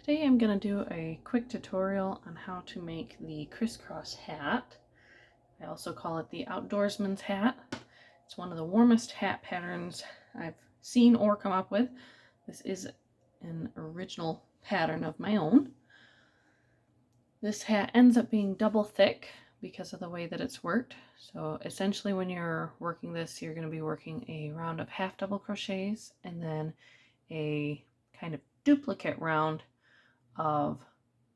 Today I'm going to do a quick tutorial on how to make the Criss Cross hat. I also call it the Outdoorsman's hat. It's one of the warmest hat patterns I've seen or come up with. This is an original pattern of my own. This hat ends up being double thick because of the way that it's worked. So essentially when you're working this, you're going to be working a round of half double crochets and then a kind of duplicate round of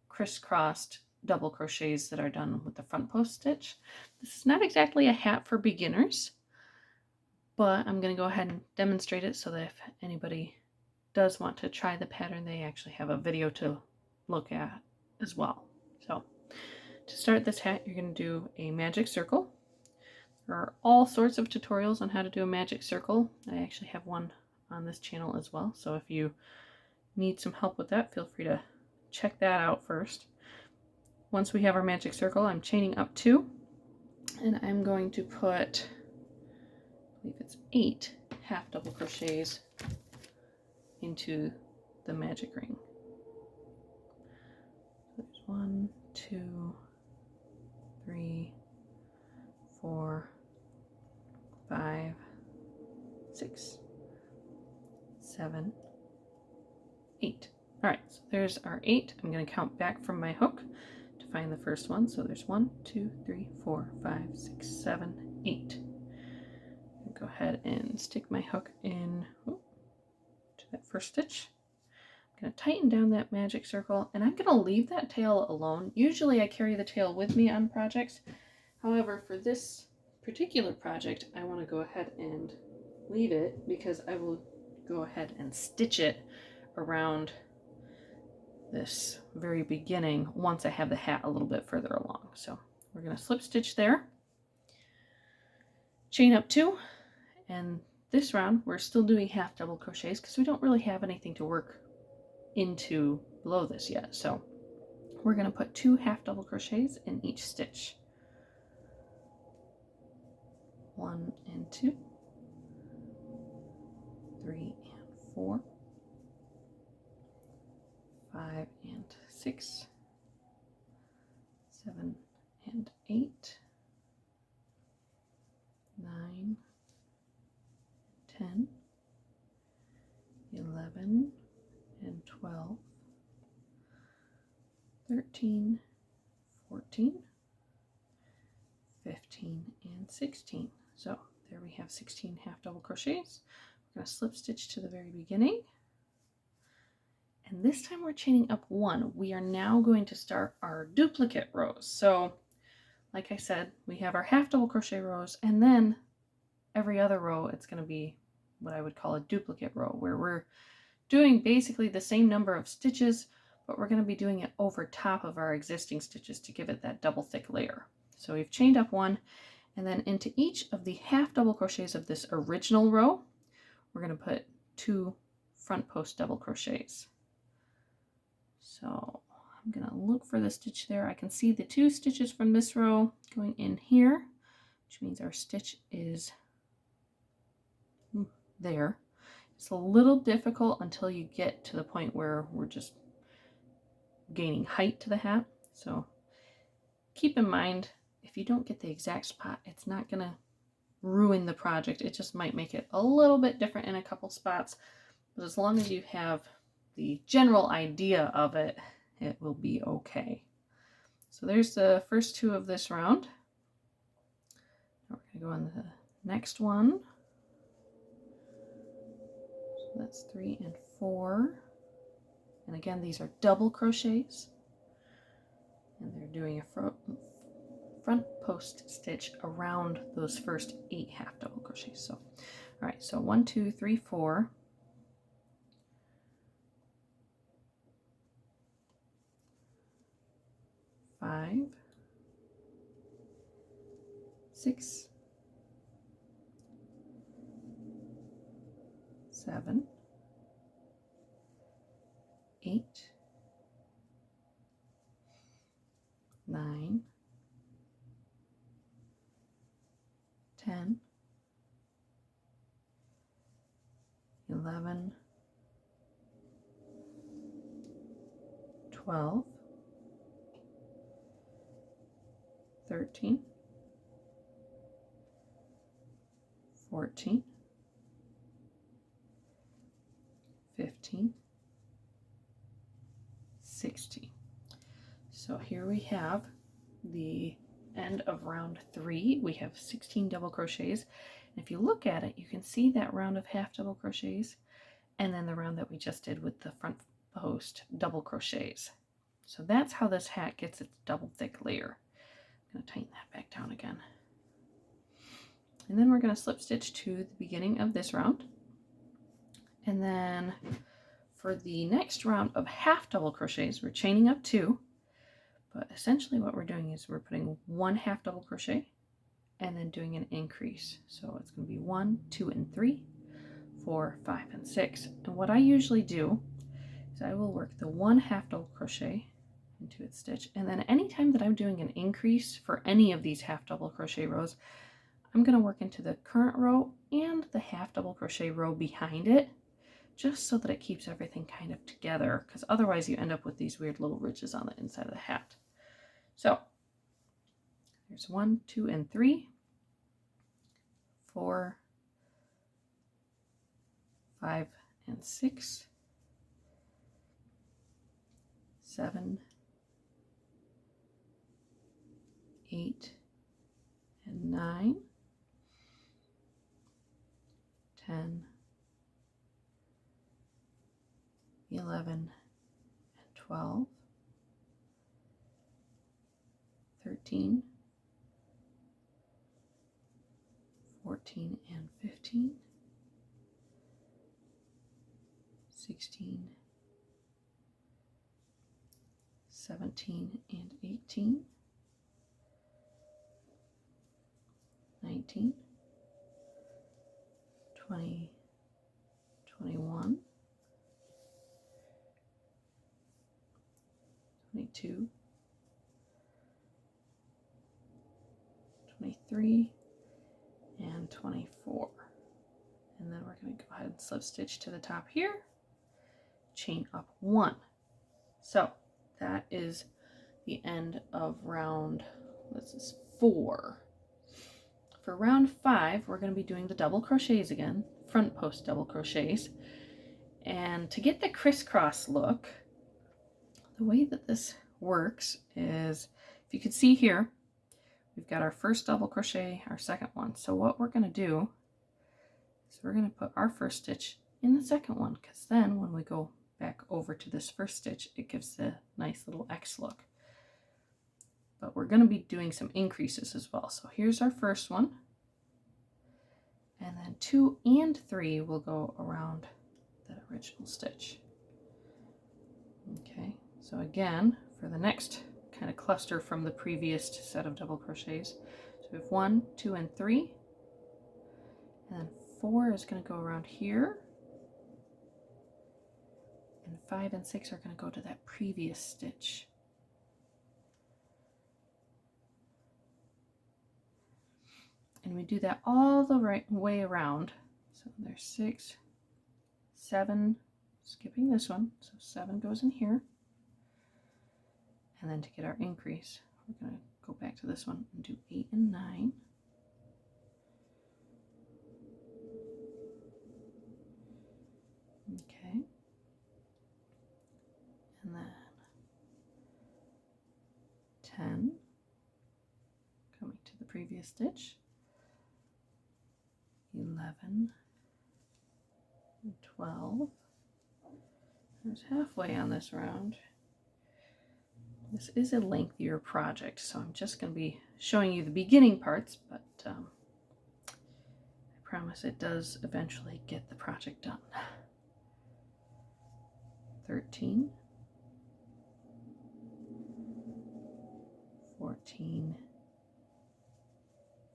crisscrossed double crochets that are done with the front post stitch. This is not exactly a hat for beginners, but I'm going to go ahead and demonstrate it so that if anybody does want to try the pattern, they actually have a video to look at as well. So to start this hat, you're going to do a magic circle. There are all sorts of tutorials on how to do a magic circle. I actually have one on this channel as well, so if you need some help with that, feel free to check that out first. Once we have our magic circle, I'm chaining up 2, and I'm going to put, I believe it's 8 half double crochets into the magic ring. So there's 1, 2, 3, 4, 5, 6, 7, 8. All right, so there's our 8. I'm going to count back from my hook to find the first one. So there's 1, 2, 3, 4, 5, 6, 7, 8. I'll go ahead and stick my hook in to that first stitch. I'm going to tighten down that magic circle, and I'm going to leave that tail alone. Usually I carry the tail with me on projects. However, for this particular project, I want to go ahead and leave it because I will go ahead and stitch it around this very beginning once I have the hat a little bit further along. So we're going to slip stitch there, chain up 2, and this round we're still doing half double crochets because we don't really have anything to work into below this yet. So we're going to put 2 half double crochets in each stitch. 1 and 2, 3 and 4, 5 and 6, 7 and 8, 9, 10, 11 and 12, 13, 14, 15 and 16. So there we have 16 half double crochets. We're going to slip stitch to the very beginning. And this time we're chaining up 1. We are now going to start our duplicate rows. So like I said, we have our half double crochet rows, and then every other row it's going to be what I would call a duplicate row, where we're doing basically the same number of stitches, but we're going to be doing it over top of our existing stitches to give it that double thick layer. So we've chained up 1, and then into each of the half double crochets of this original row, we're going to put 2 front post double crochets. So I'm going to look for the stitch there. I can see the 2 stitches from this row going in here, which means our stitch is there. It's a little difficult until you get to the point where we're just gaining height to the hat. So keep in mind, if you don't get the exact spot, it's not going to ruin the project. It just might make it a little bit different in a couple spots. But as long as you have the general idea of it, it will be okay. So there's the first 2 of this round. Now we're going to go on the next one. So that's 3 and 4. And again, these are double crochets. And they're doing a front post stitch around those first 8 half double crochets. So, all right, so 1, 2, 3, 4. 5, 6, 7, 8, 9, 10, 11, 12, 13, 14, 15, 16. So here we have the end of round 3. We have 16 double crochets. And if you look at it, you can see that round of half double crochets and then the round that we just did with the front post double crochets. So that's how this hat gets its double thick layer. I'm going to tighten that back down again. And then we're going to slip stitch to the beginning of this round. And then for the next round of half double crochets, we're chaining up 2. But essentially what we're doing is we're putting 1 half double crochet and then doing an increase. So it's going to be 1, 2, and 3, 4, 5, and 6. And what I usually do is I will work the 1 half double crochet into its stitch, and then anytime that I'm doing an increase for any of these half double crochet rows, I'm going to work into the current row and the half double crochet row behind it, just so that it keeps everything kind of together, because otherwise you end up with these weird little ridges on the inside of the hat. So there's 1, 2, and 3, 4, 5, and 6, 7, 8, and 9, 10, 11, and 12, 13, 14, and 15, 16, 17, and 18, 19, 20, 21, 22, 23, and 24. And then we're going to go ahead and slip stitch to the top here, chain up 1. So that is the end of round, this is 4. For round 5, we're going to be doing the double crochets again, front post double crochets. And to get the crisscross look, the way that this works is, if you can see here, we've got our first double crochet, our second one. So what we're going to do is we're going to put our first stitch in the second one, because then when we go back over to this first stitch, it gives the nice little X look. But we're going to be doing some increases as well. So here's our first one, and then 2 and 3 will go around that original stitch. Okay, so again, for the next kind of cluster from the previous set of double crochets, so we have 1, 2, and 3, and then 4 is going to go around here, and 5 and 6 are going to go to that previous stitch. And we do that all the right way around. So there's 6, 7, skipping this one, so 7 goes in here. And then to get our increase, we're going to go back to this one and do 8 and 9. Okay. And then 10, coming to the previous stitch. 11, and 12. There's halfway on this round. This is a lengthier project, so I'm just going to be showing you the beginning parts, but I promise it does eventually get the project done. 13, 14,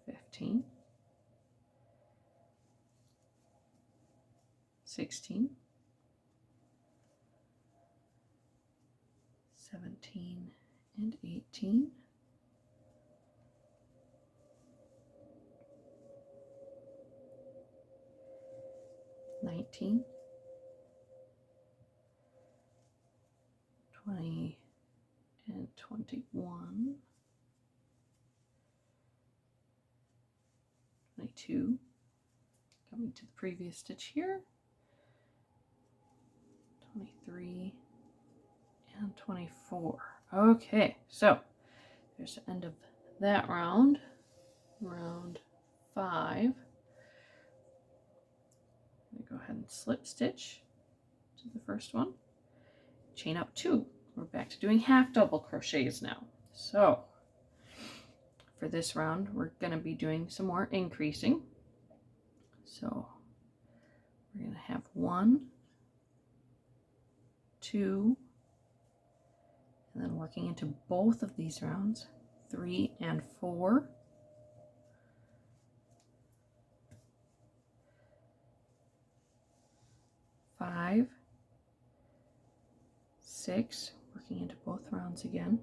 15, 16, 17, and 18, 19, 20, 21, 22, coming to the previous stitch here, 23, and 24. Okay, so there's the end of that round. Round 5. I'm going to go ahead and slip stitch to the first one, chain up 2. We're back to doing half double crochets now. So for this round, we're going to be doing some more increasing. So we're going to have 1, 2, and then working into both of these rounds, 3 and 4. 5, 6, working into both rounds again,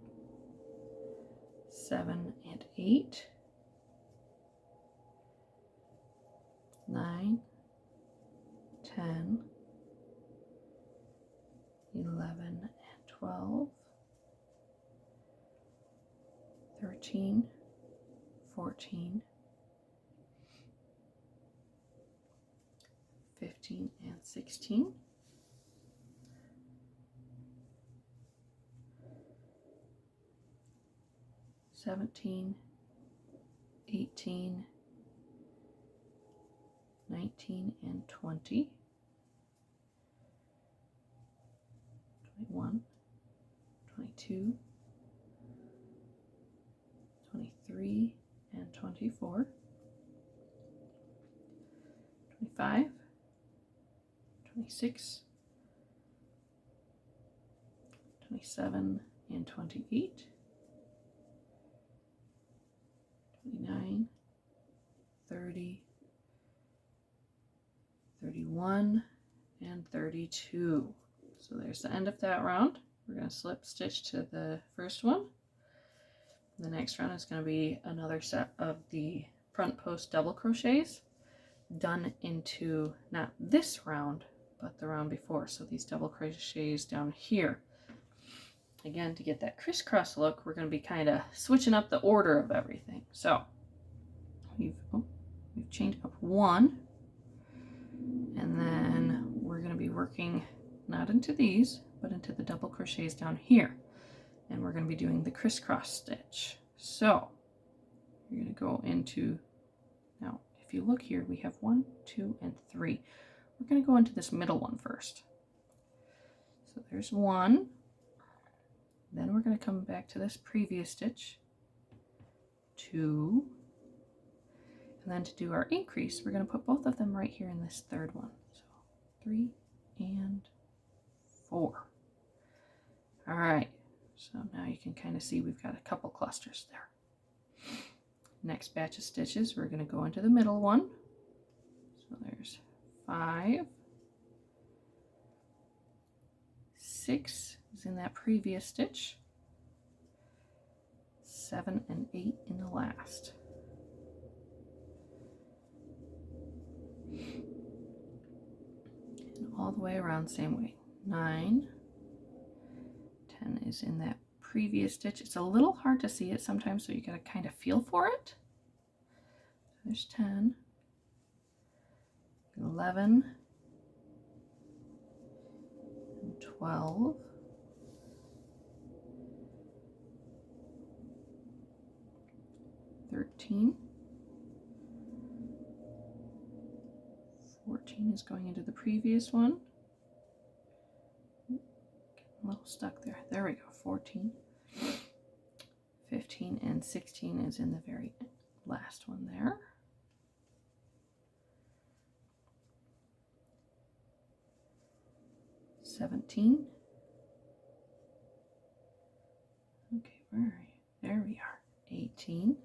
7 and 8, 9, 10, 11 and 12, 13, 14, 15 and 16, 17, 18, 19 and 20, 21, 22, 23 and 24, 25, 26, 27 and 28, 29, 30, 31, and 32. So there's the end of that round. We're going to slip stitch to the first one. The next round is going to be another set of the front post double crochets done into not this round, but the round before. So these double crochets down here. Again, to get that crisscross look, we're going to be kind of switching up the order of everything. So we've chained up 1, and then we're going to be working not into these, but into the double crochets down here. And we're going to be doing the crisscross stitch. So you're going to go into, now if you look here, we have 1, 2, and 3. We're going to go into this middle one first. So there's 1. Then we're going to come back to this previous stitch, 2, and then to do our increase, we're going to put both of them right here in this third one. So 3 and 4. All right, so now you can kind of see we've got a couple clusters there. Next batch of stitches, we're going to go into the middle one. So there's 5, 6 is in that previous stitch, 7 and 8 in the last. And all the way around same way. 9, 10 is in that previous stitch. It's a little hard to see it sometimes, so you got to kind of feel for it. There's 10, 11, and 12, 13, 14 is going into the previous one. Getting a little stuck there. There we go. 14, 15, and 16 is in the very last one there. 17. Okay, where are you? There we are. 18,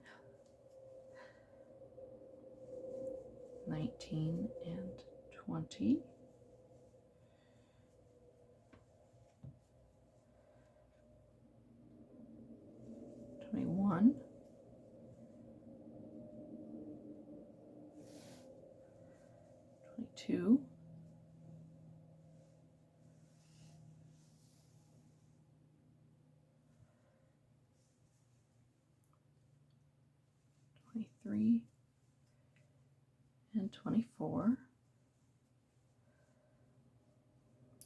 19, and 20. 21. 22. 23, and 24.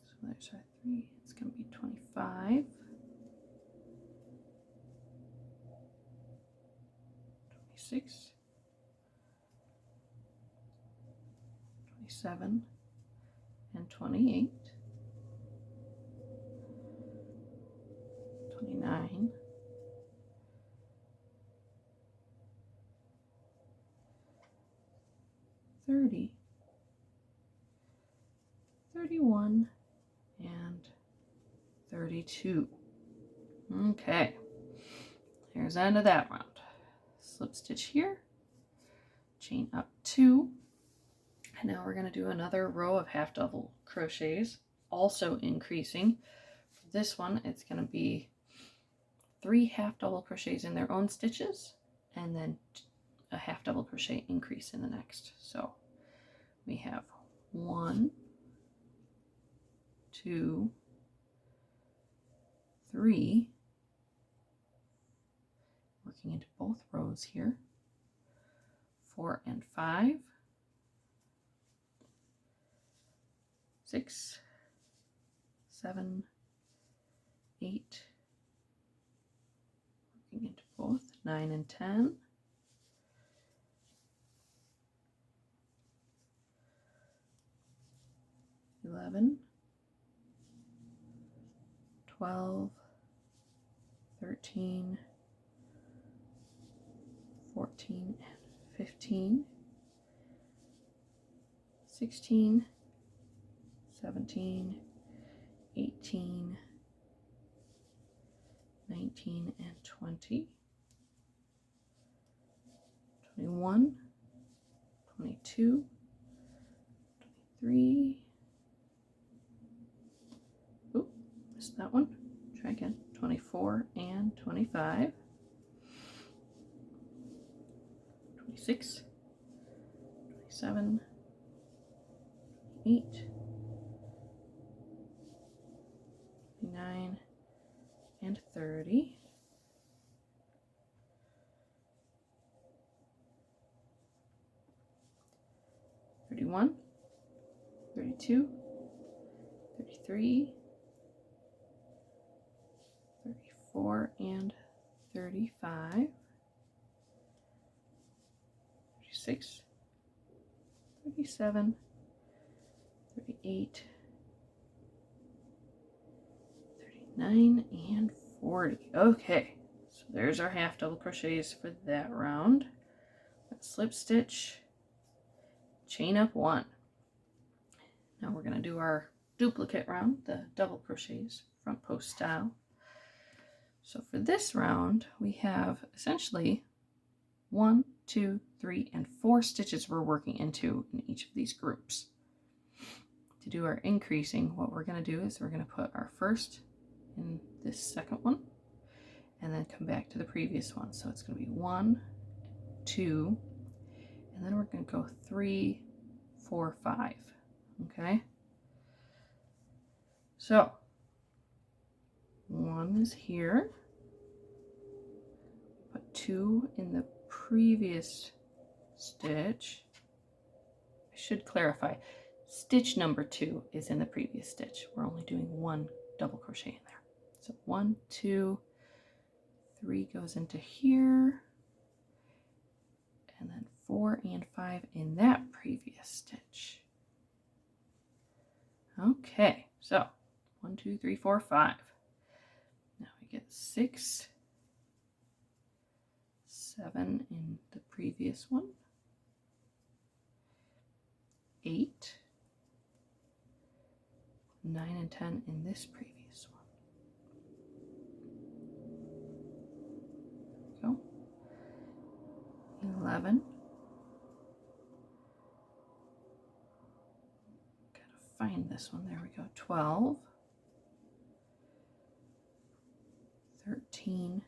So there's our 3. It's going to be 25, 26, 27, and 28, 29, 30, 31, and 32. Okay, here's the end of that round. Slip stitch here, chain up 2, and now we're going to do another row of half double crochets, also increasing. For this one, it's going to be 3 half double crochets in their own stitches, and then a half double crochet increase in the next. So we have 1, 2, 3, working into both rows here, 4 and 5, 6, 7, 8, working into both, 9 and 10, 11, 12, 13, 14, and 15, 16, 17, 18, 19, and 20, 21, 22, 23, oop, missed that one, try again, 24 and 25, 26, 27, 28, 29, and 30. 31, 32, 33, 34, and 35, 36, 37, 38, 39, and 40. Okay, so there's our half double crochets for that round. Let's slip stitch, chain up 1. Now we're going to do our duplicate round, the double crochets, front post style. So for this round, we have essentially 1, 2, 3, and 4 stitches we're working into in each of these groups. To do our increasing, what we're going to do is we're going to put our first in this second one, and then come back to the previous one. So it's going to be 1, 2, and then we're going to go 3, 4, 5. Okay? So 1 is here. Put 2 in the previous stitch. I should clarify. Stitch number 2 is in the previous stitch. We're only doing 1 double crochet in there. So 1, 2, 3 goes into here, and then 4 and 5 in that previous stitch. Okay, so 1, 2, 3, 4, 5. Now we get 6, 7 in the previous one, 8, 9, and 10 in this previous one. There we go. 11. Gotta find this one. There we go. 12. 13.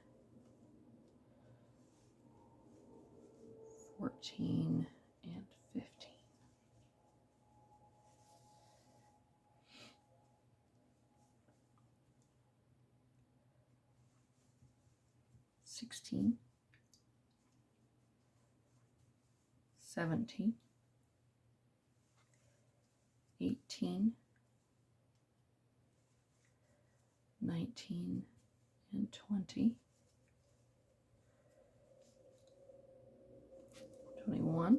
14 and 15. 17, 18, 19, and 20, 21,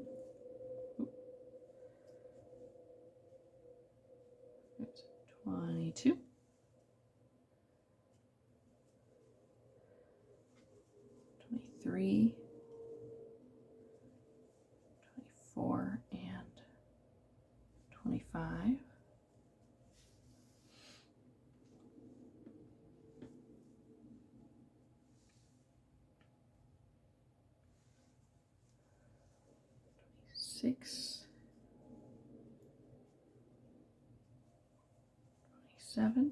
22, 23, 24, and 25, 26, 27,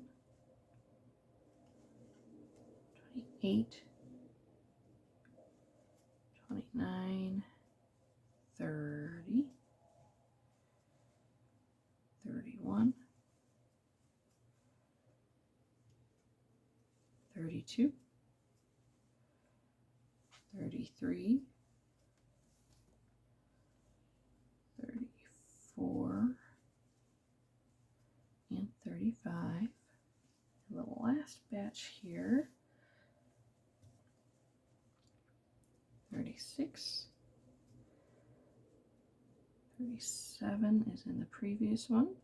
28, 29, 30, 31, 32, 33, 34, and 35. And the last batch here, 36, 37 is in the previous one,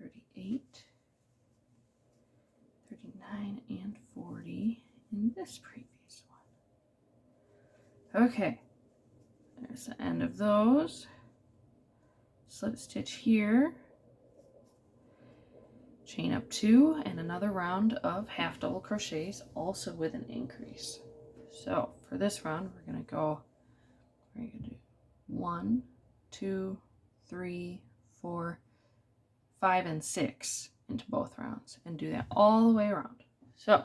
38, 39, and 40 in this previous one. Okay, there's the end of those. Slip stitch here, chain up 2, and another round of half double crochets, also with an increase. So for this round, we're going to do 1, 2, 3, 4, 5, and 6 into both rounds, and do that all the way around. So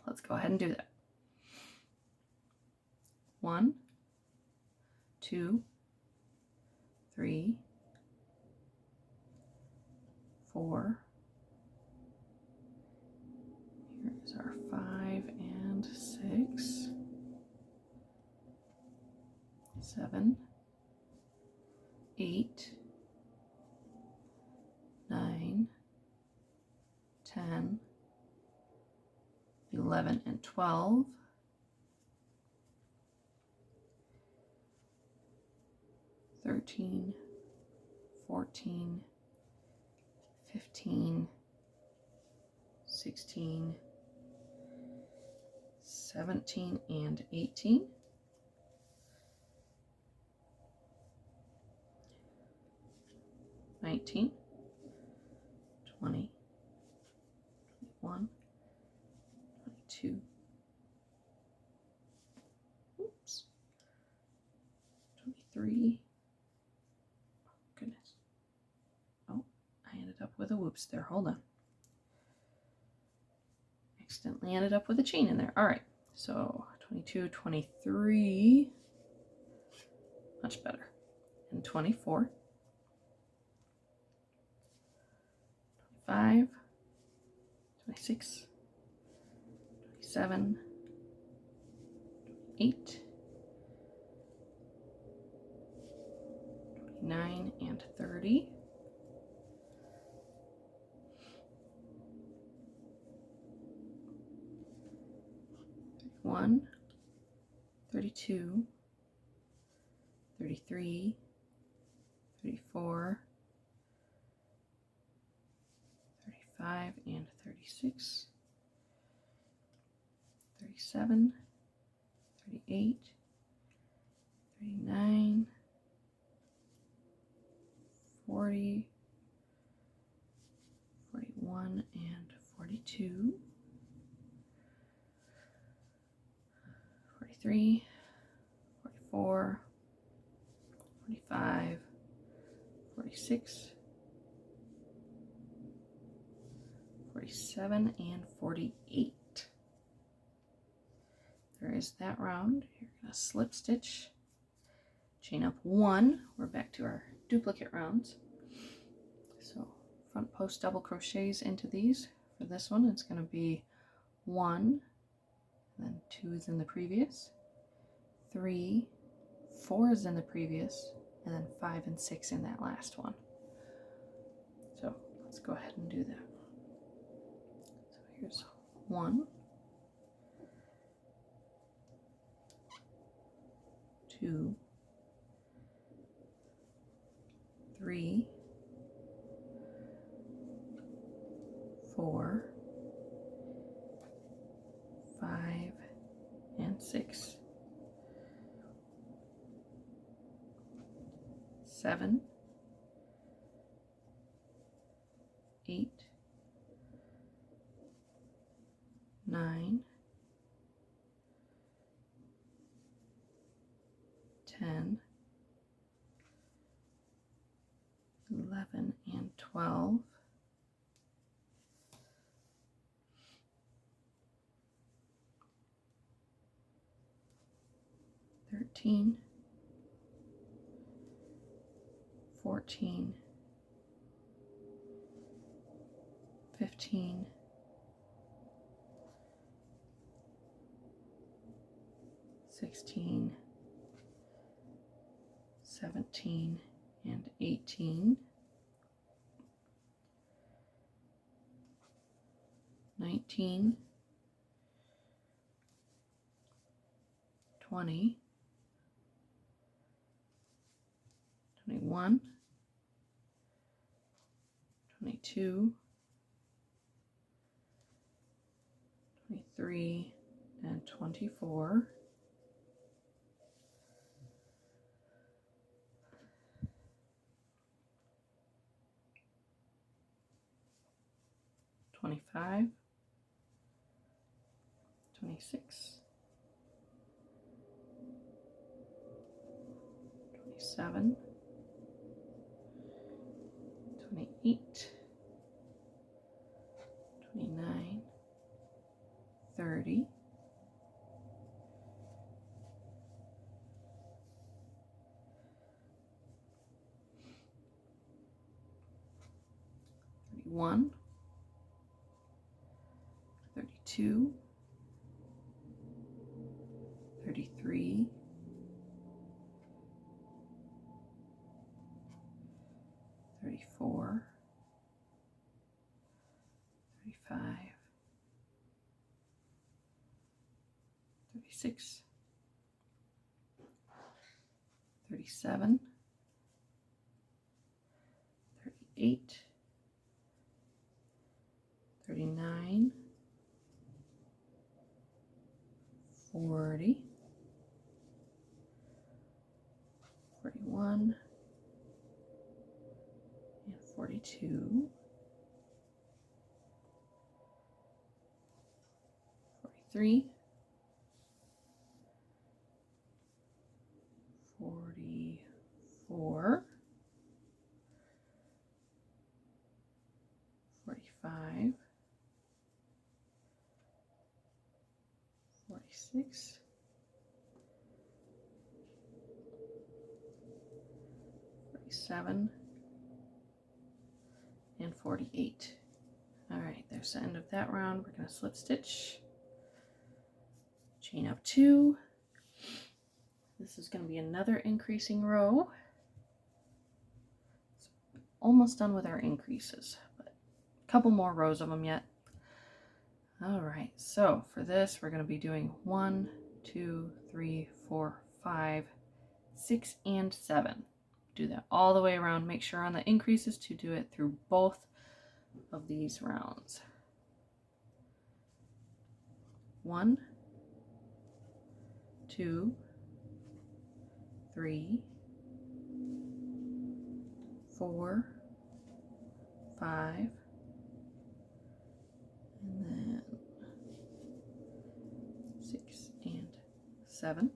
let's go ahead and do that. 1, 2, 3, 4. Here's our 5 and 6, 7, 8, 9, 10, 11, and 12. 13, 14, 15, 16, 17, and 18. 19, 20, 21, 22, oops, 23, goodness, oh, I ended up with a whoops there, hold on, accidentally ended up with a chain in there. All right, so 22, 23, much better, and 24, 25, 26, 27, 28, 29, and 30. 31, 32, 33, 34, 35, and 36, 37, 38, 39, 40, 41, and 42, 43, 44, 45, 46, 47, and 48. There is that round. You're going to slip stitch, chain up 1. We're back to our duplicate rounds. So front post double crochets into these. For this one, it's going to be 1, and then 2 is in the previous, 3, 4 is in the previous, and then 5 and 6 in that last one. So let's go ahead and do that. So here's 1, 2, 3, 4, 5, and 6, 7, 8, 9, 10, 11, and 12, 13, 14, 15, 16, 17, and 18, 19, 20, 21, 22, 23, and 24, 25, 26, 27, 28, 29, 30, 31, 32, 33, 34, 35, 36, 37, 38, 39, 40, 41, and 42, 43, 44, 45, 46, 47, and 48. All right, there's the end of that round. We're going to slip stitch, chain up 2. This is going to be another increasing row. So almost done with our increases, but a couple more rows of them yet. All right, so for this, we're going to be doing 1, 2, 3, 4, 5, 6, and 7. Do that all the way around. Make sure on the increases to do it through both of these rounds. 1, 2, 3, 4, 5, and then 6 and 7,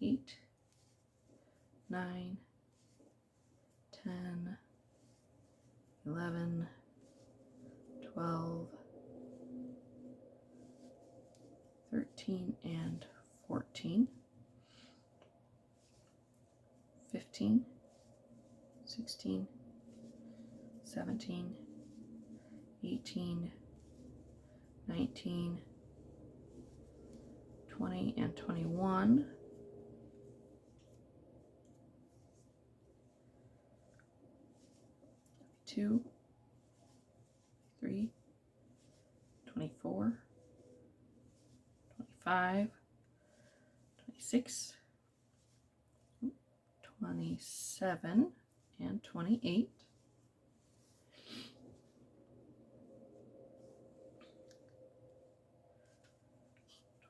8, 9, 10, 11, 12, 13, and 14, 15, 16, 17, 18, 19, 20, and 21. 22, 23, 24, 25, 26, 27, and 28.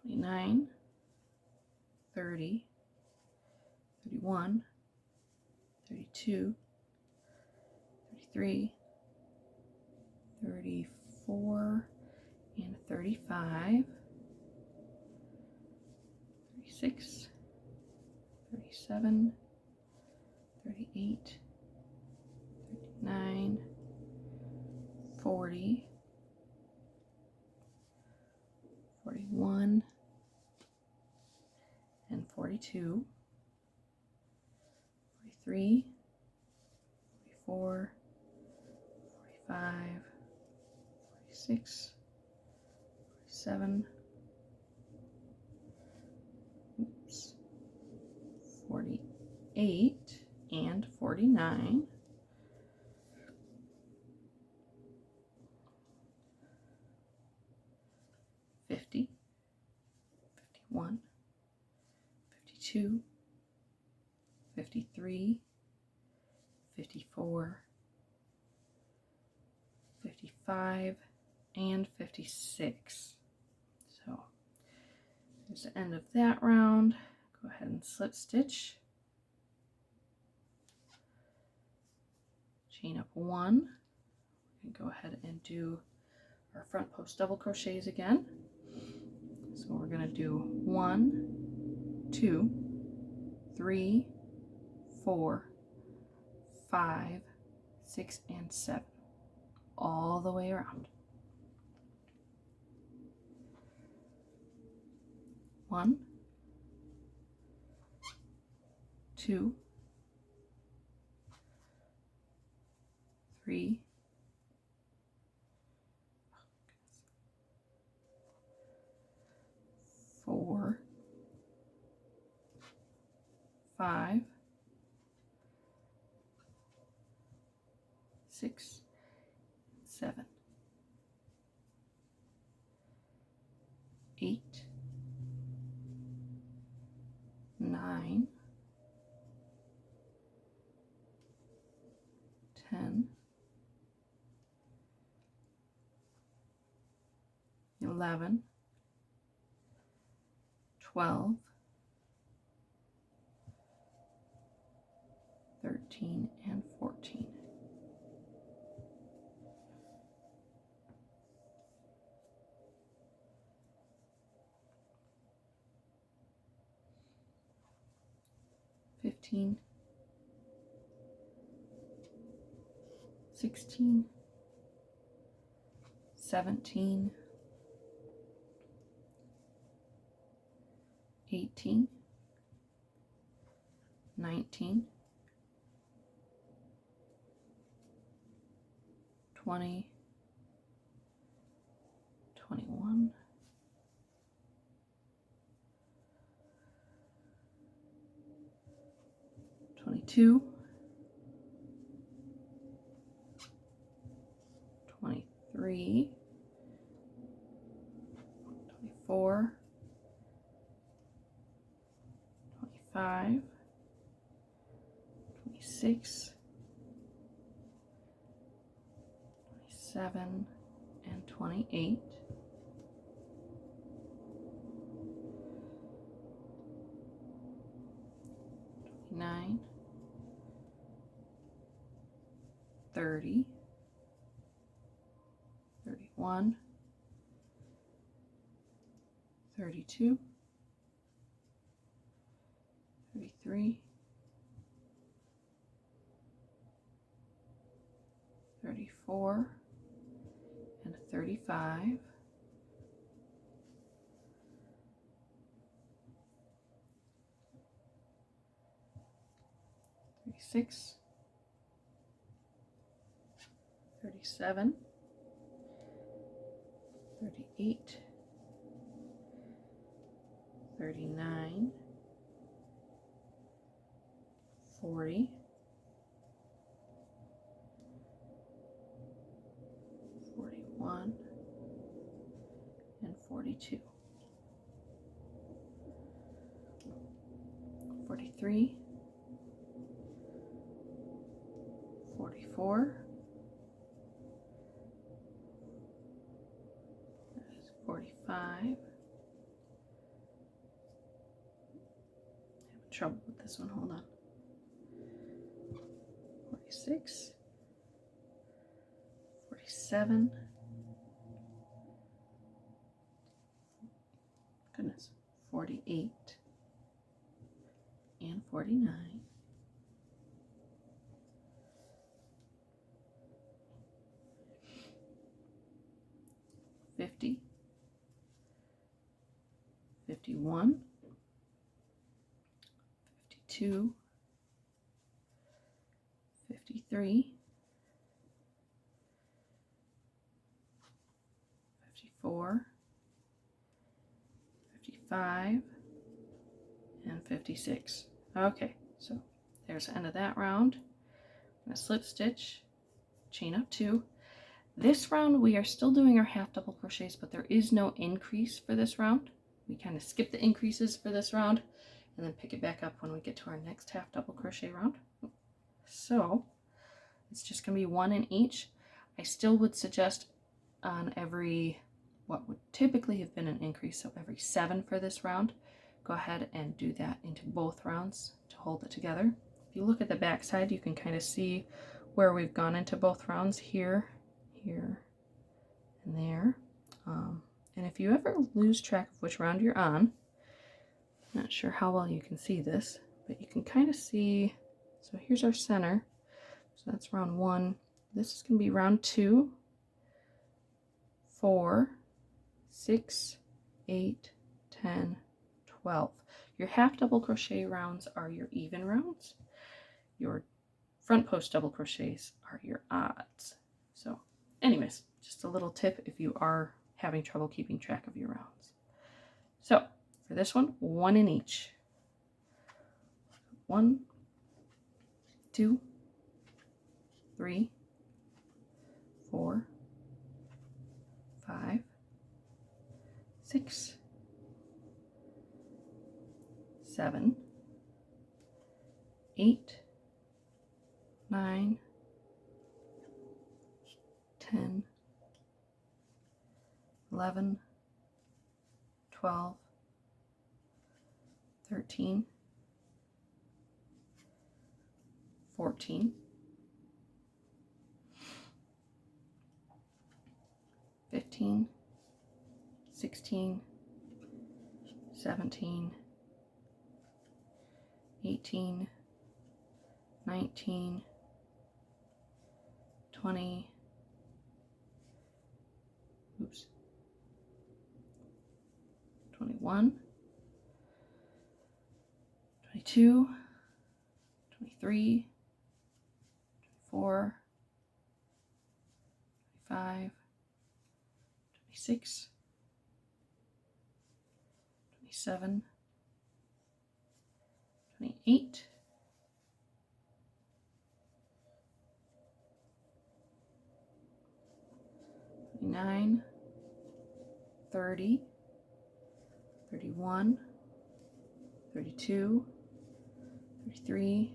29, 30, 31, 32, 33, 34, and 35, 36, 37, 38, 39, 40, 41, and 42, 43, 44, 45, 46, 47, 48, and 49. 50, 51, 52, 53, 54, 55, and 56. So there's the end of that round. Go ahead and slip stitch, chain up 1, and go ahead and do our front post double crochets again. So we're going to do 1, 2, 3, 4, 5, 6, and 7 all the way around. 1, 2, 3, 4, 5, 6, 7, 8, 9, 10, 11, 12, 13, and 14. 15, 16, 17, 18, 19, 20, 21, 22, 23, 24, 25, 26, 27, and 28. 29, 30, 31, 32, 33, 34, and 35, 36, 37, 38, 39, 40, 41, and 42, 43, 44, 45. Having trouble with this one, hold on. 46, 47, goodness, 48, and 49. 50, 51, 52, 53, 54, 55, and 56. Okay, so there's the end of that round. I'm going to slip stitch, chain up 2. This round we are still doing our half double crochets, but there is no increase for this round. We kind of skip the increases for this round and then pick it back up when we get to our next half double crochet round. So it's just going to be 1 in each. I still would suggest on every, what would typically have been an increase, so every 7 for this round, go ahead and do that into both rounds to hold it together. If you look at the back side, you can kind of see where we've gone into both rounds here, here, and there. And if you ever lose track of which round you're on, not sure how well you can see this, but you can kind of see, so here's our center, so that's round 1. This is going to be round 2, 4, 6, 8, 10, 12. Your half double crochet rounds are your even rounds. Your front post double crochets are your odds. So anyways, just a little tip if you are having trouble keeping track of your rounds. So for this one, 1 in each. 1, 2, 3, 4, 5, 6, 7, 8, 9, 10, 11, 12, 13, 14, 15, 16, 17, 18, 19, 20, 21, 22, 23, 24, 25, 26, 27, 28, 29, 30, 31, 32, 33,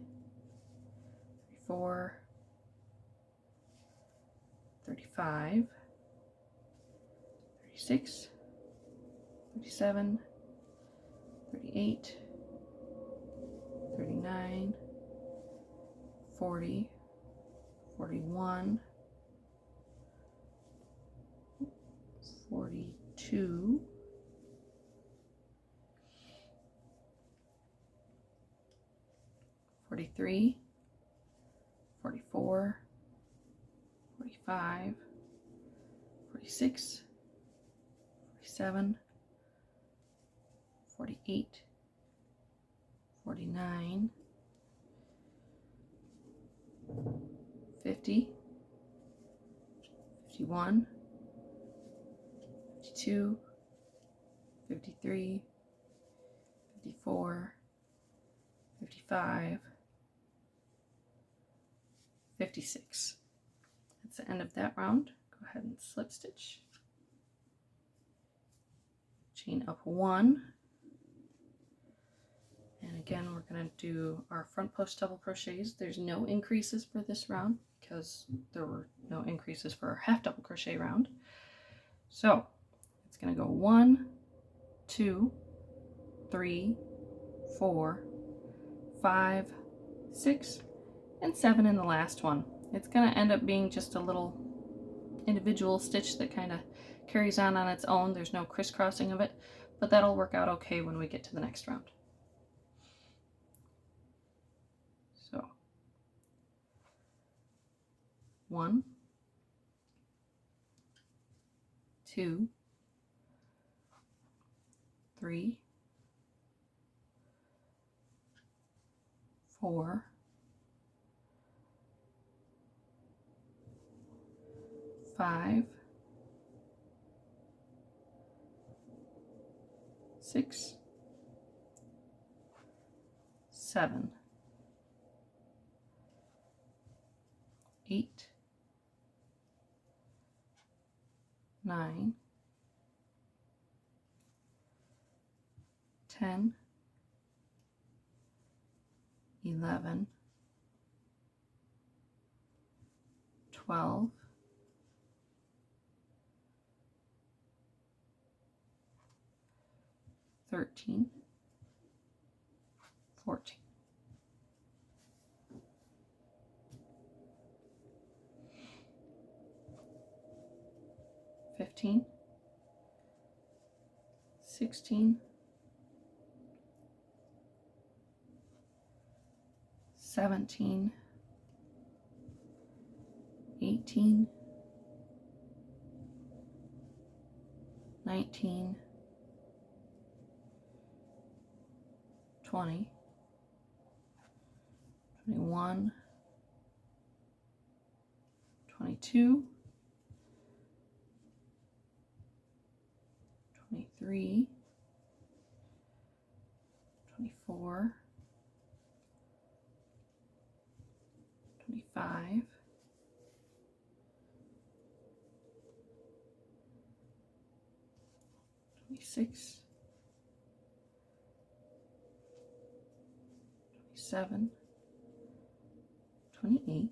34, 35, 36, 37, 38, 39, 40, 41, 42, 43, 44, 45, 46, 47, 48, 49, 50, 51, 52, 53, 54, 55, 56. That's the end of that round. Go ahead and slip stitch. Chain up 1. And again, we're going to do our front post double crochets. There's no increases for this round because there were no increases for our half double crochet round. So it's going to go 1, 2, 3, 4, 5, 6, and 7 in the last one. It's going to end up being just a little individual stitch that kind of carries on its own. There's no crisscrossing of it, but that'll work out okay when we get to the next round. So 1, 2, 3, 4, 5, 6, 7, 8, 9, 10, 11, 12, 13, 14. 15, 16, 17, 18, 19, 20, 21, 22, 23, 24, 25, 26, 27, 28,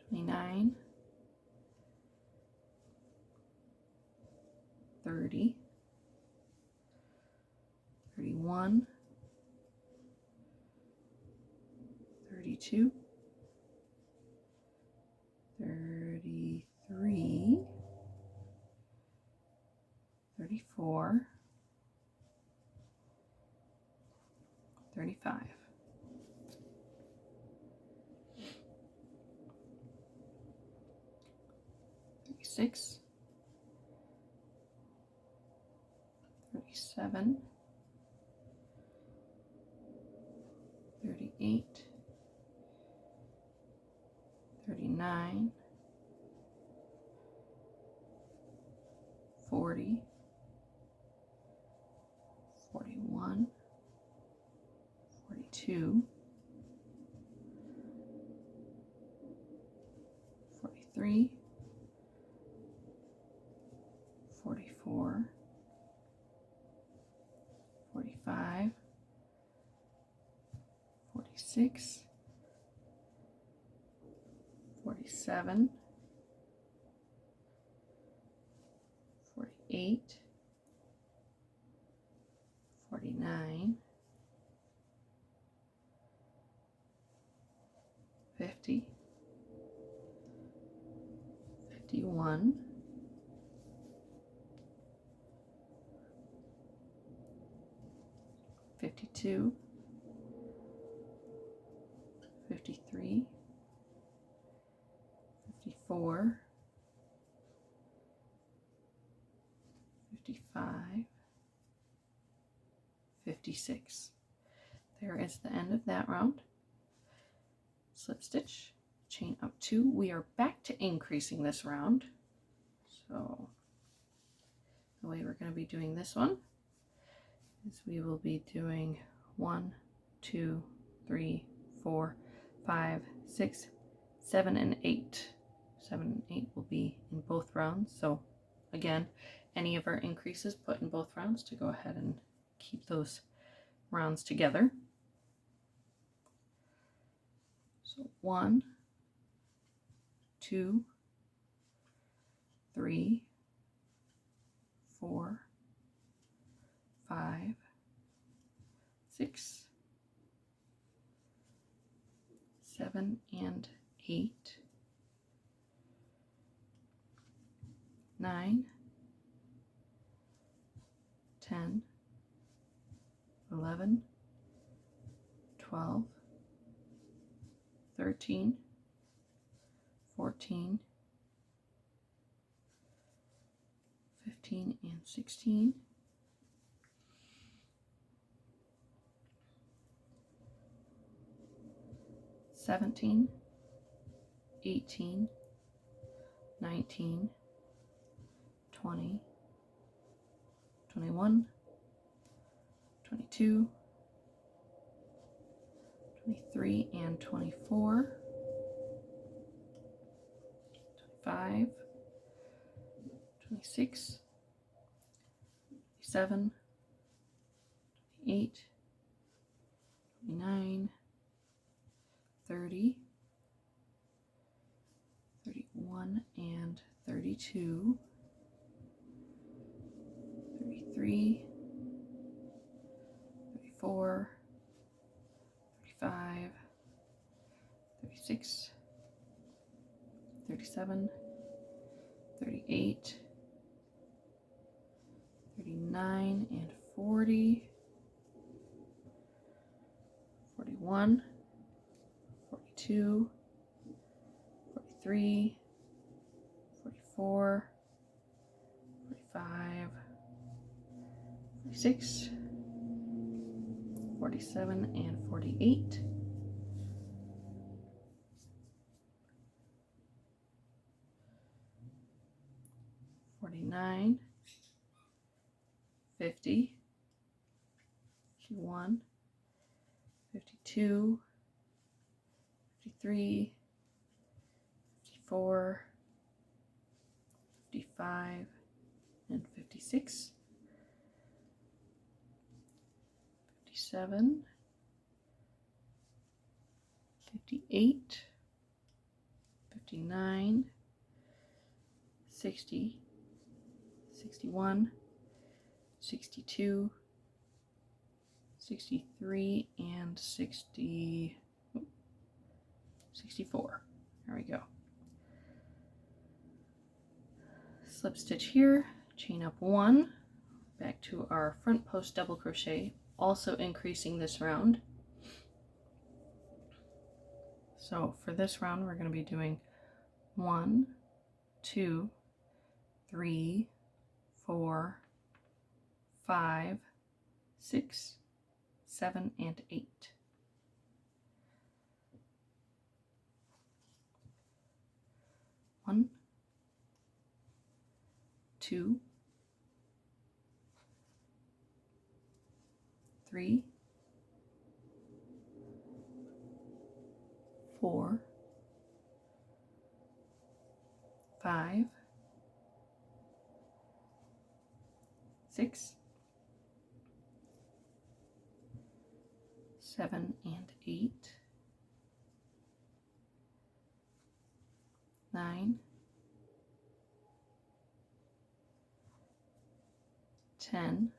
29, 30, 31, 32, 33, 34, 35. 36, 37, 38, 39, 40, 41, 42, 43, 44, 45, 46, 47, 48, 49, 50, 51, 52, 53, 54, 55, 56. There is the end of that round. Slip stitch, chain up 2. We are back to increasing this round. So the way we're going to be doing this one is we will be doing 1, 2, 3, 4, 5, 6, 7, and 8. 7 and 8 will be in both rounds. So again, any of our increases put in both rounds to go ahead and keep those rounds together. So 1, 2, 3, 4, 5, 6, 7, and 8, 9, 10, 11, 12, 13, 14, 15, and 16, 17, 18, 19, 20, 21, 22, 23, and 24, 25, 26, 27, 28, 29, 30, 31, and 32, 33, 34, 35, 36, 37, 38, 39, and 40, 41, 42, 43, 44, 45, 46, 47, and 48, 49, 50, 51, 52, 53, 54, 55, and 56, 57, 58, 59, 60, 61, 62, 63, and 64. There we go. Slip stitch here, chain up 1, back to our front post double crochet, also increasing this round. So for this round we're going to be doing 1, 2, 3, 4, 5, 6, 7, and 8. 1, 2, 3, 4, 5, 6, 7, and 8, 9, 10,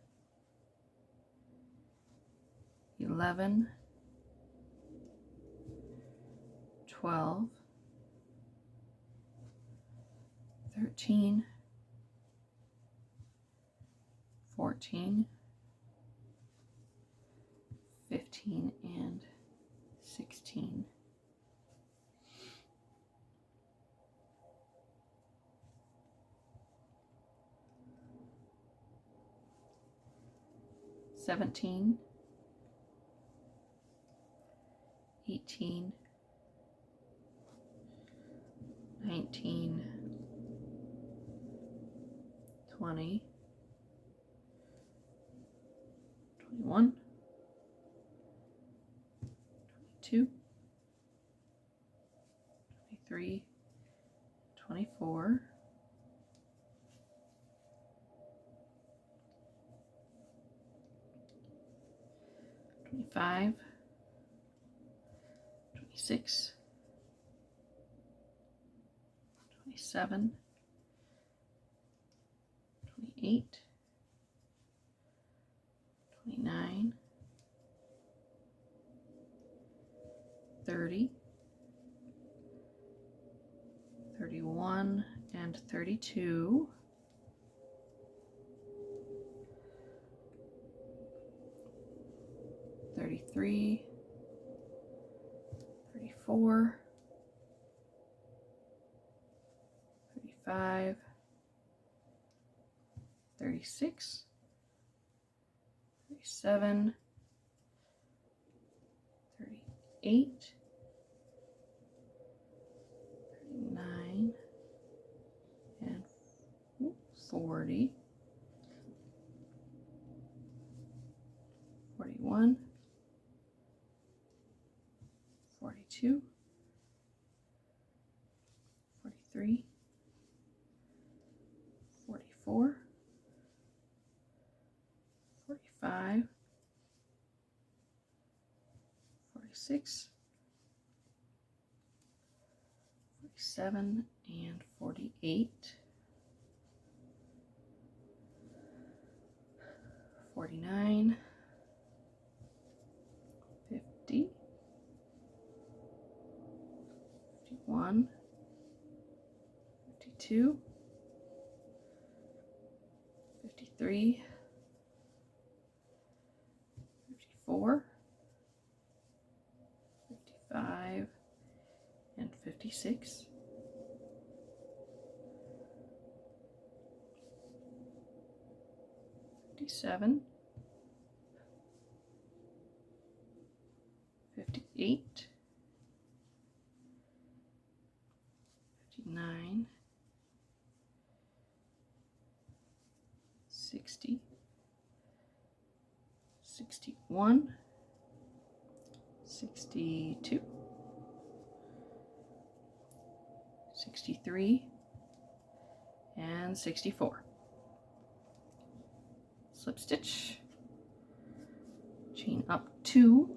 11, 12, 13, 14, 15, and 16. 17, 18, 19, 20, 21, 22, 23, 24, 25, 26, 27, 28, 29, 30, 31, and 32, 33, 34, 35, 36, 37, 38, 39, and 40, 41, 42, 43, 44, 45, 46, 47, and 48, 49, 50, 51, 52, 53, 54, 55, and 56, 57, 58, 59, 60, 61, 62, 63, and 64. Slip stitch, chain up 2.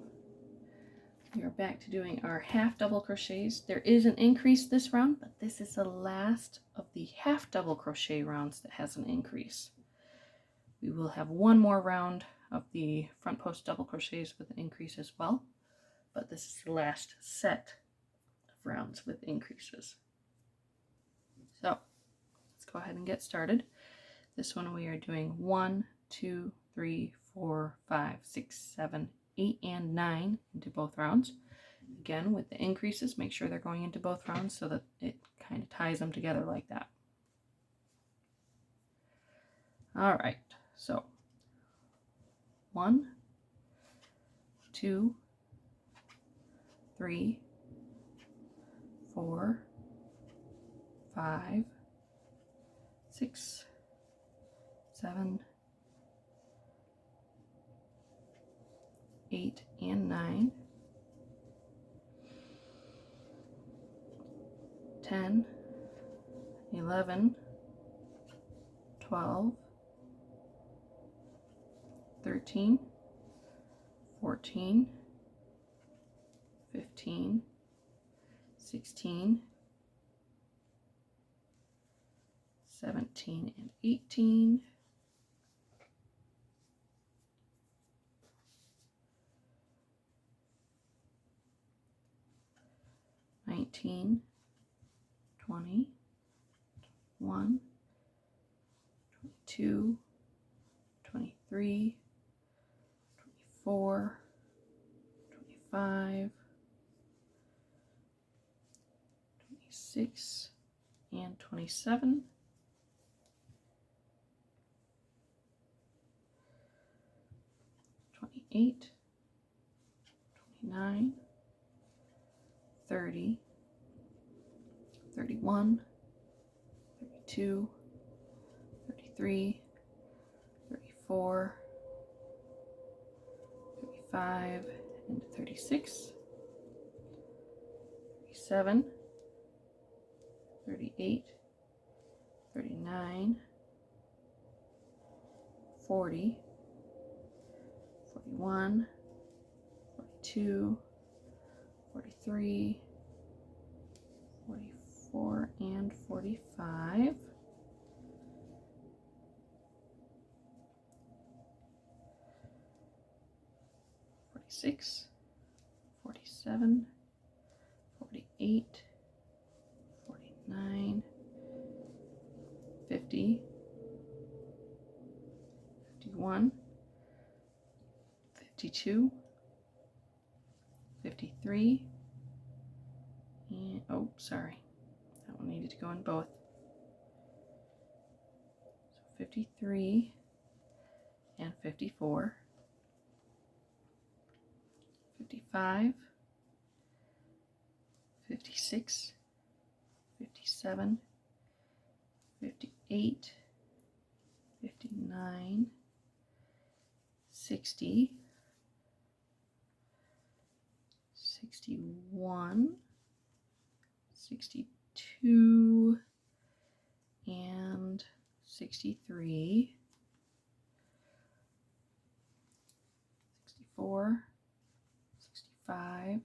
We are back to doing our half double crochets. There is an increase this round, but this is the last of the half double crochet rounds that has an increase. We will have one more round of the front post double crochets with an increase as well, but this is the last set of rounds with increases. So let's go ahead and get started. This one we are doing 1, 2, 3, 4, 5, 6, 7, 8, and 9 into both rounds. Again, with the increases, make sure they're going into both rounds so that it kind of ties them together like that. All right, so 1, 2, 3, 4, 5, 6, 7, 8, and 9, 10, 11, 12, 13, 14, 15, 16, 17, and 18, 19, 20, 21, 22, 23, 24, 25, 26, and 27, 28, 29, 30, 31, 32, 33, 34, 35, and 36, 37, 38, 39, 40, 41, 42, 43, 44, and 45. 46, 47, 48, 49, 50, 51, 52, 53, and oh, sorry, that one needed to go in both. So 53 and 54, 55, 56, 57, 58, 59, 60, 61, 62, and 63, 64, 65,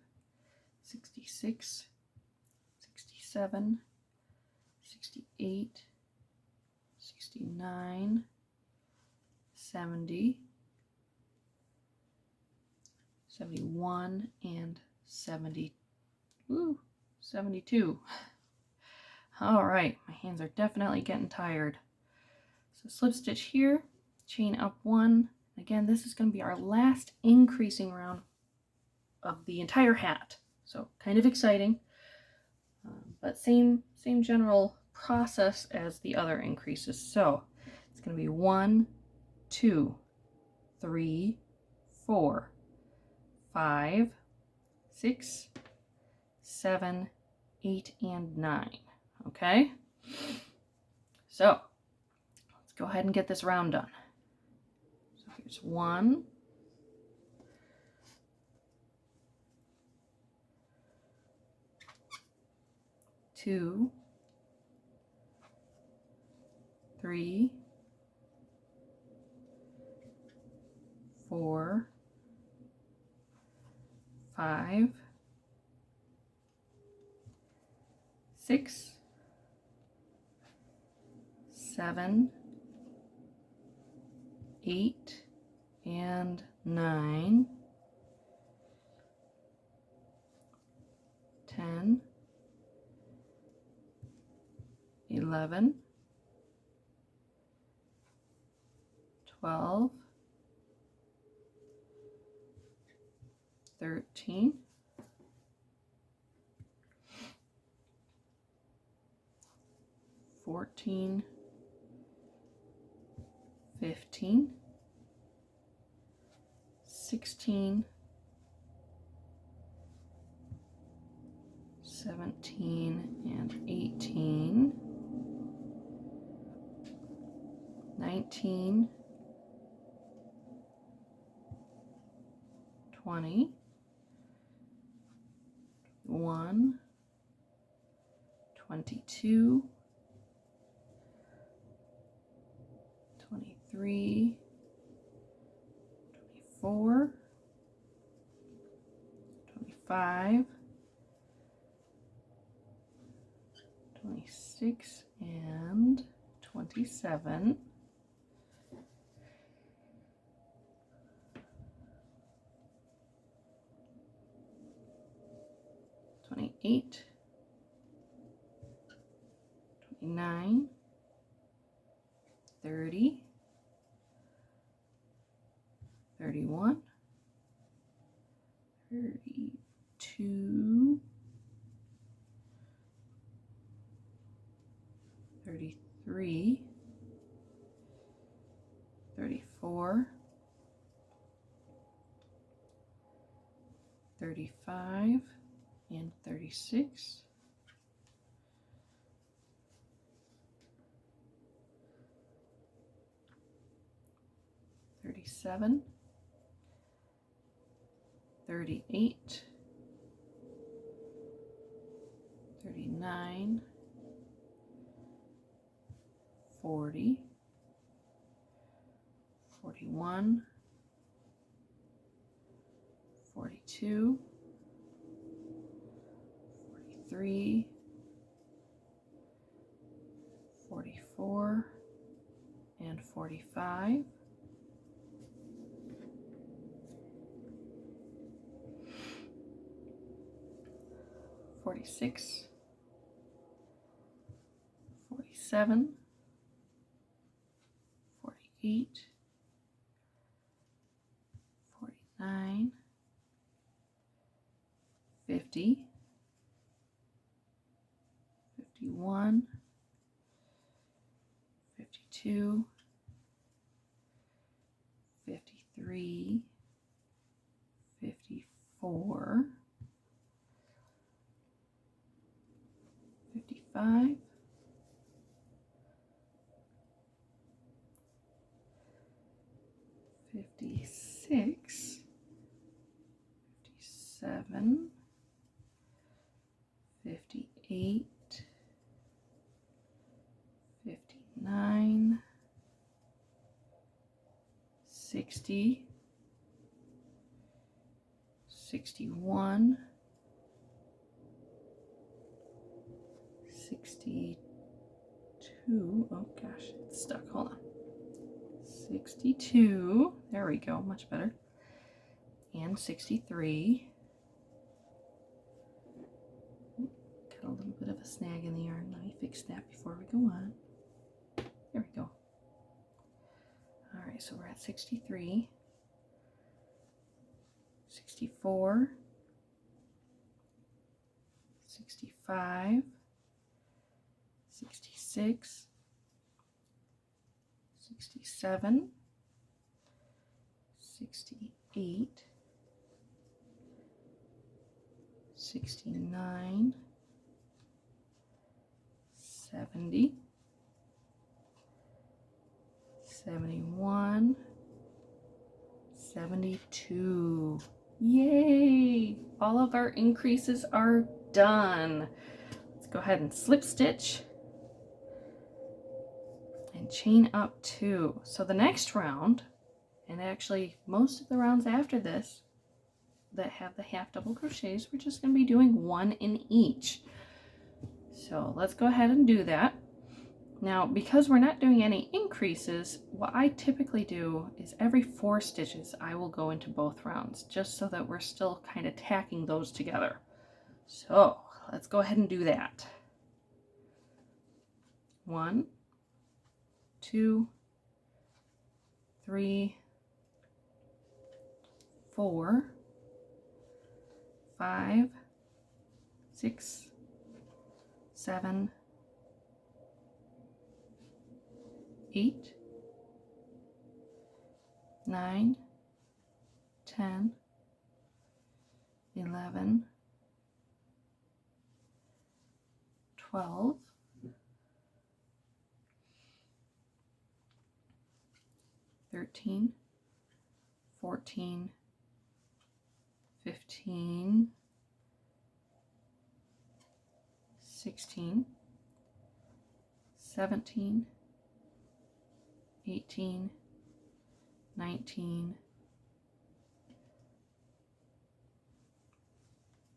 66, 67, 68, 69, 70, 71, and 72. All right, my hands are definitely getting tired. So slip stitch here, chain up 1. Again, this is going to be our last increasing round of the entire hat. So kind of exciting, but same general process as the other increases. So it's going to be 1, 2, 3, 4, 5, 6, 7, 8, and 9. Okay, so let's go ahead and get this round done. So here's 1, 2, 3, 4, 5, 6, 7, 8, and 9, 10, 11, 12, 13, 14, 15, 16, 17, and 18, 19, 20, 21, 22, 23, 24, 25, 26, and 27. 28, 29, 30, 31, 32, 33, 34, 35, and 36, 47, 38, 39, 40, 41, 42, 43, 44, and 45. 46, 47, 48, 49, 50, 51, 52, 53, 54, 55, 56, 57, 58, 59, 60, 61, 62, oh gosh, it's stuck, hold on, 62, there we go, much better, and 63, got a little bit of a snag in the yarn, let me fix that before we go on, there we go. Alright, so we're at 63, 64, 65, 66, 67, 68, 69, 70, 71, 72. Yay! All of our increases are done. Let's go ahead and slip stitch and chain up 2. So the next round, and actually most of the rounds after this that have the half double crochets, we're just going to be doing 1 in each. So let's go ahead and do that. Now, because we're not doing any increases, what I typically do is every 4 stitches I will go into both rounds, just so that we're still kind of tacking those together. So let's go ahead and do that. 1, 2, 3, 4, 5, 6, 7, 8, 9, 10, 11, 12, 13, 14, 15, 16, 17, 18, 19,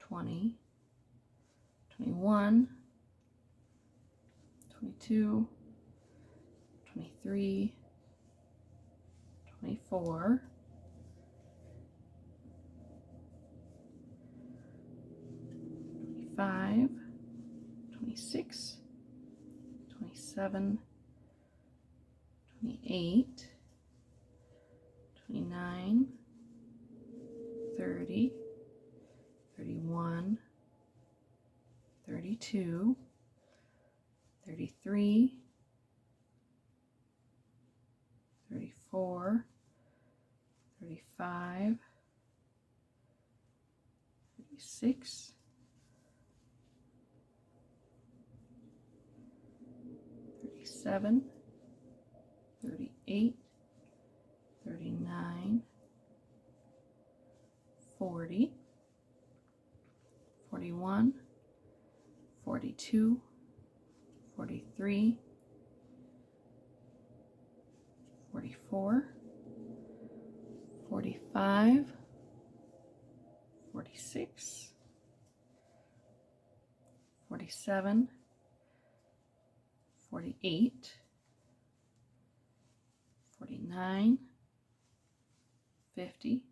20, 21, 22, 23, 24, 25, 26, 27, 28, 29, 30, 31, 32, 33, 34, 35, 36, 37, 38, 39, 41, 42, 43, 44, 45, 46, 47, 48, 49, 50,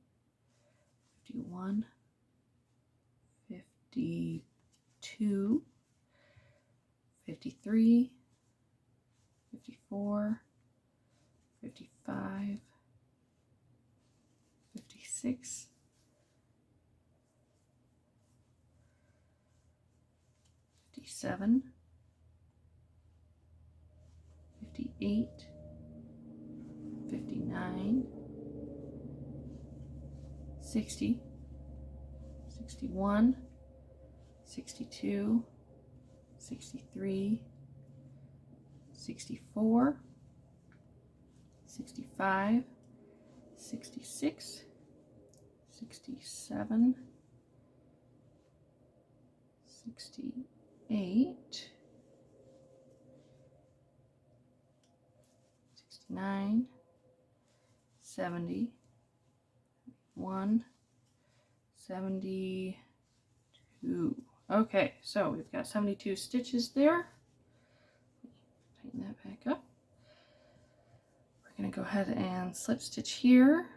51, 52, 53, 54, 55, 56, 57, 58, 59, 60, 61, 62, 63, 64, 65, 66, 67, 68, 69, 70, 1, 72. Okay, so we've got 72 stitches there. Tighten that back up. We're going to go ahead and slip stitch here,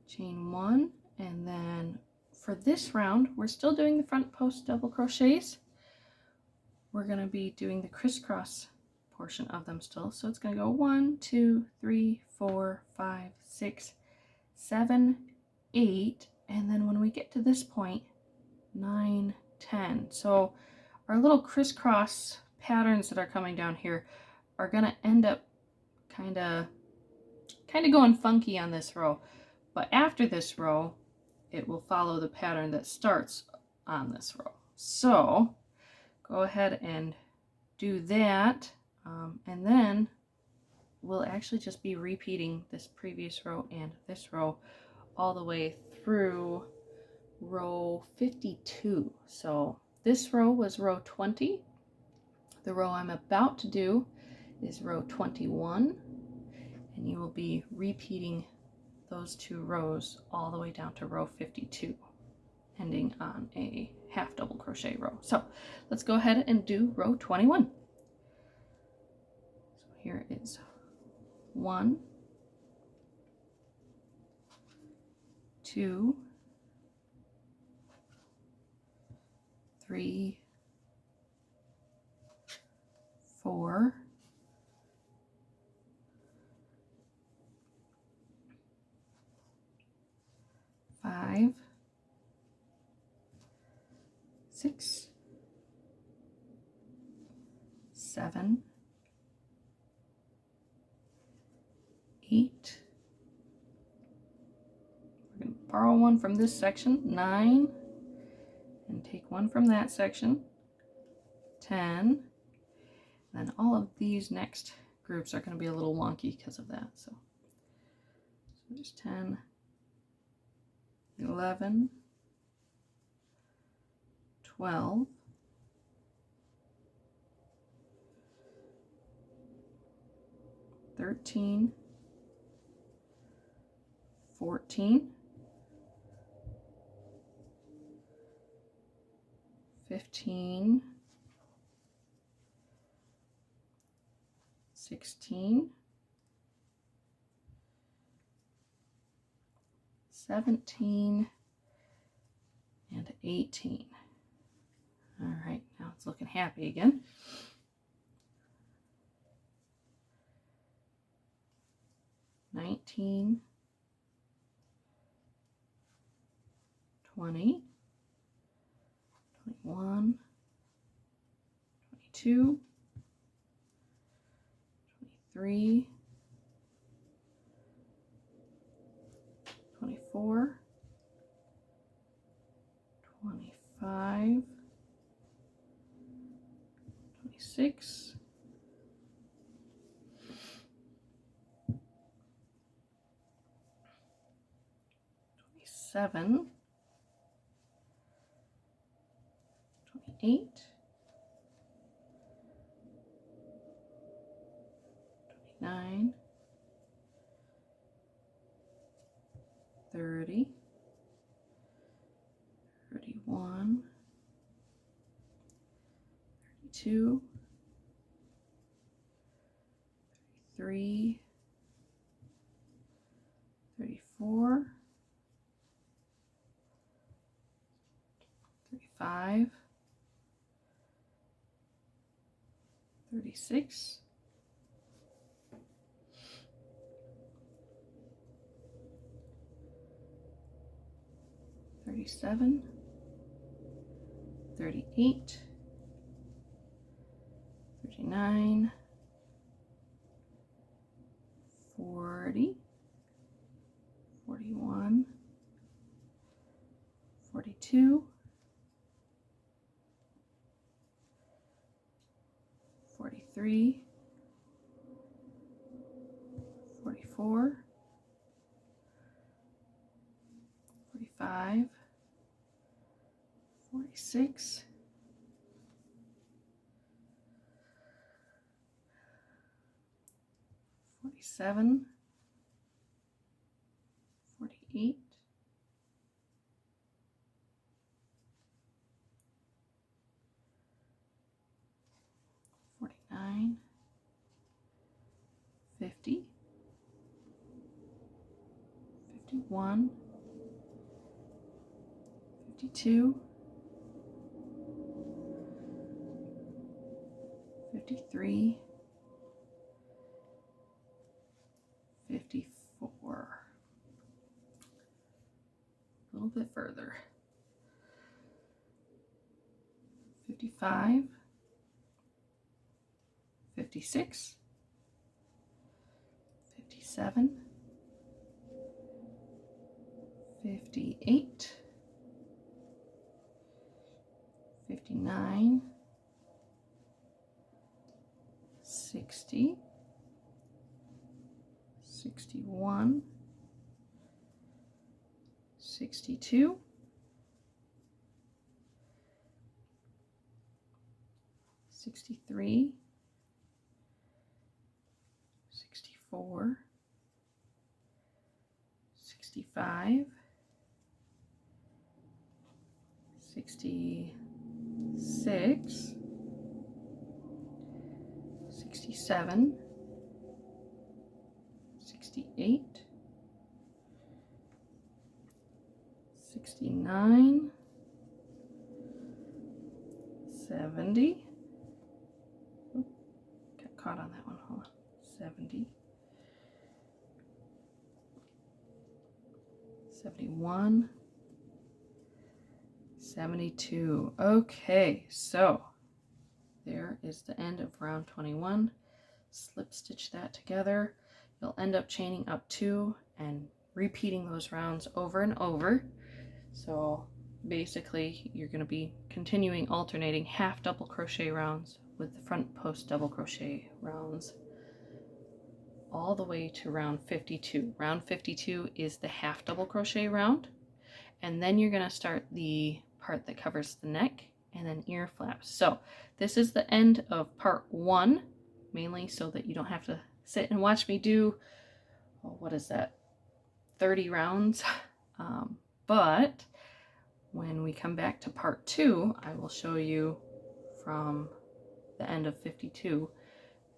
chain 1, and then for this round we're still doing the front post double crochets. We're going to be doing the crisscross portion of them still, so it's going to go 1, 2, 3, 4, 5, 6, 7, 8, and then when we get to this point, 9, 10. So our little crisscross patterns that are coming down here are going to end up kind of going funky on this row, but after this row it will follow the pattern that starts on this row. So go ahead and do that, and then we'll actually just be repeating this previous row and this row all the way through row 52. So this row was row 20. The row I'm about to do is row 21, and you will be repeating those two rows all the way down to row 52, ending on a half double crochet row. So let's go ahead and do row 21. So here is 1, 2, 3, 4, 5, 6, 7, 8. We're going to borrow one from this section, 9, and take one from that section, 10. And all of these next groups are going to be a little wonky because of that. So there's 10, 11, 12, 13, 14, 15, 16, 17, and 18. All right, now it's looking happy again. 19, 20, 21, 22, 23, 24, 25, 26, 27, 28, 29, 30, 31, 32, 33, 34, 35, 36, 37, 38, 39, 40, 41, 42, 43, 44, 45, 46, 47, 48, 49, 50, 51, 52, 53, 54. A little bit further. 55, 56, 57, 58, 59, 60, 61, 62, 63, 64, 65, 66, 67, 68, 69, 70. Oop, got caught on that one. Hold on. 70, 71, 72. Okay, so there is the end of round 21. Slip stitch that together. You'll end up chaining up 2 and repeating those rounds over and over. So basically you're going to be continuing alternating half double crochet rounds with the front post double crochet rounds all the way to round 52. Round 52 is the half double crochet round, and then you're going to start the part that covers the neck and then ear flaps. So this is the end of part 1, mainly so that you don't have to sit and watch me do, oh, what is that, 30 rounds. But when we come back to part 2, I will show you from the end of 52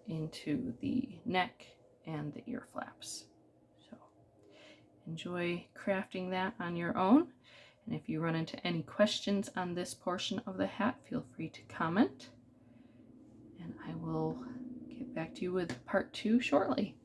into the neck and the ear flaps. So enjoy crafting that on your own. And if you run into any questions on this portion of the hat, feel free to comment. And I will get back to you with part 2 shortly.